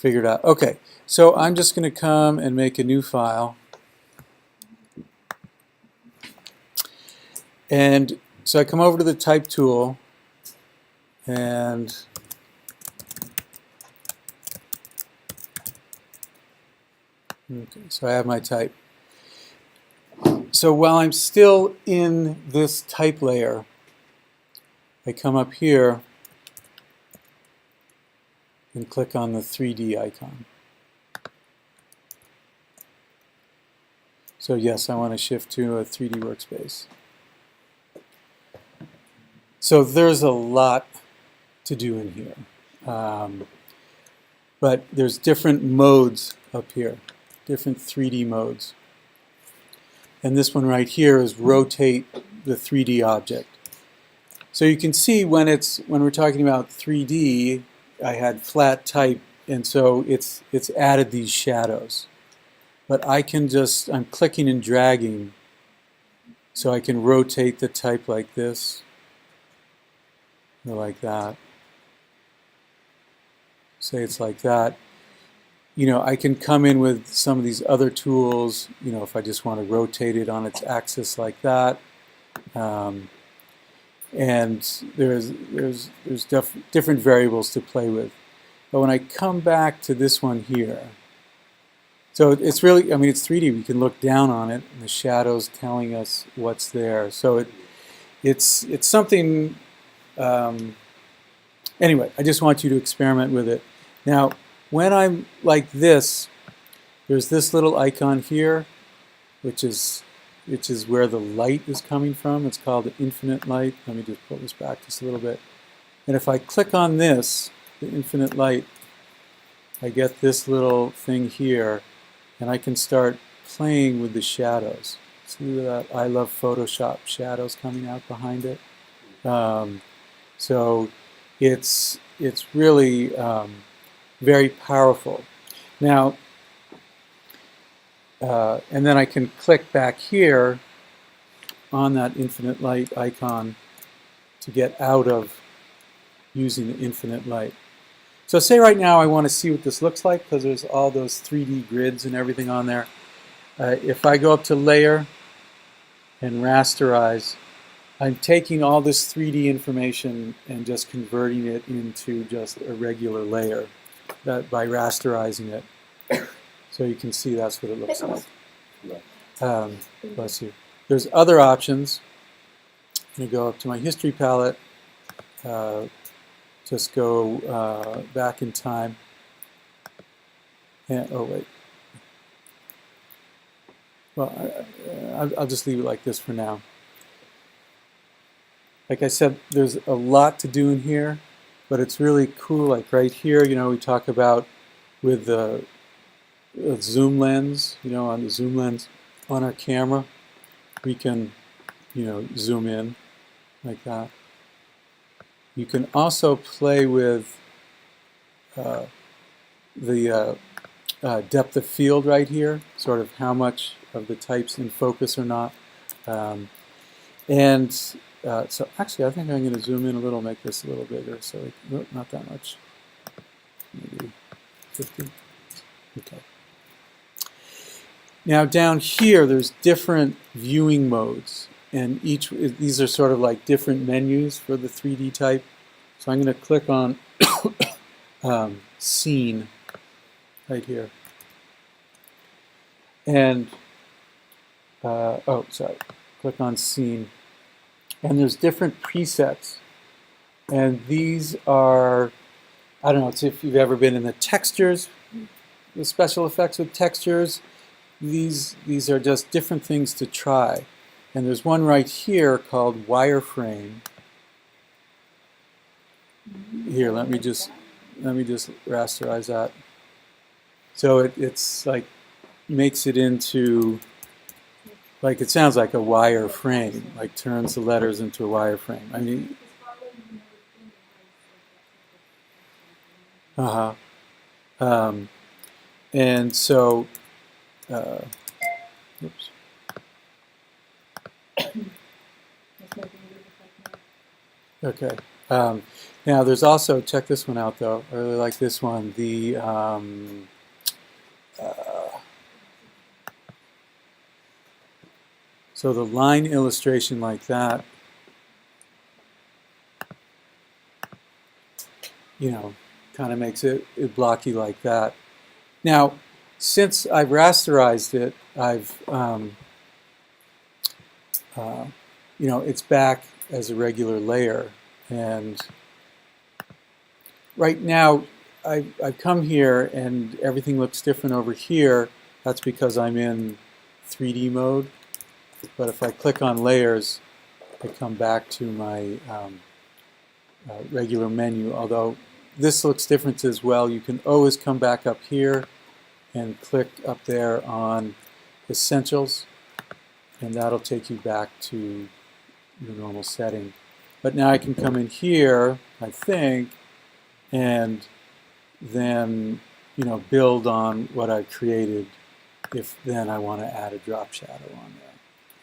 figured out. Okay, so I'm just going to come and make a new file. And so I come over to the type tool, and okay, so I have my type. So while I'm still in this type layer, I come up here and click on the 3D icon. So yes, I want to shift to a 3D workspace. So there's a lot to do in here. But there's different modes up here, different 3D modes. And this one right here is rotate the 3D object. So you can see when we're talking about 3D, I had flat type, and so it's added these shadows. But I can I'm clicking and dragging, so I can rotate the type like this, or like that. Say it's like that. You know, I can come in with some of these other tools, you know, if I just want to rotate it on its axis like that. And there's different variables to play with. But when I come back to this one here, so it's really, I mean, it's 3D. We can look down on it, and the shadow's telling us what's there. So it's something. Anyway, I just want you to experiment with it. Now, when I'm like this, there's this little icon here, which is where the light is coming from. It's called the infinite light. Let me just pull this back just a little bit. And if I click on this, the infinite light, I get this little thing here, and I can start playing with the shadows. See that I love Photoshop shadows coming out behind it. So it's really very powerful. Now, and then I can click back here on that infinite light icon to get out of using the infinite light. So say right now I want to see what this looks like, because there's all those 3D grids and everything on there. If I go up to Layer and Rasterize, I'm taking all this 3D information and just converting it into just a regular layer by rasterizing it. So you can see that's what it looks like. Bless you. There's other options. I'm going to go up to my history palette. Just go back in time. And, oh, wait. Well, I'll just leave it like this for now. Like I said, there's a lot to do in here, but it's really cool. Like right here, you know, we talk about with the zoom lens, you know, on the zoom lens on our camera, we can, you know, zoom in like that. You can also play with the depth of field right here, sort of how much of the type's in focus or not. So actually, I think I'm going to zoom in a little, make this a little bigger. So not that much, maybe 50. Okay. Now down here, there's different viewing modes, and these are sort of like different menus for the 3D type. So I'm going to click on Scene right here, and click on Scene. And there's different presets, and these are, I don't know, it's if you've ever been in the textures, the special effects with textures. These are just different things to try. And there's one right here called wireframe. Here, let me just rasterize that. So it's like makes it into, like, it sounds like a wire frame, like turns the letters into a wire frame. I mean, and so, oops. Okay. Now there's also, check this one out though, I really like this one, so the line illustration like that, you know, kind of makes it blocky like that. Now, since I've rasterized it, you know, it's back as a regular layer. And right now, I've come here and everything looks different over here. That's because I'm in 3D mode. But if I click on layers, I come back to my regular menu. Although this looks different as well. You can always come back up here and click up there on Essentials, and that'll take you back to your normal setting. But now I can come in here, I think, and then, you know, build on what I've created if then I want to add a drop shadow on there.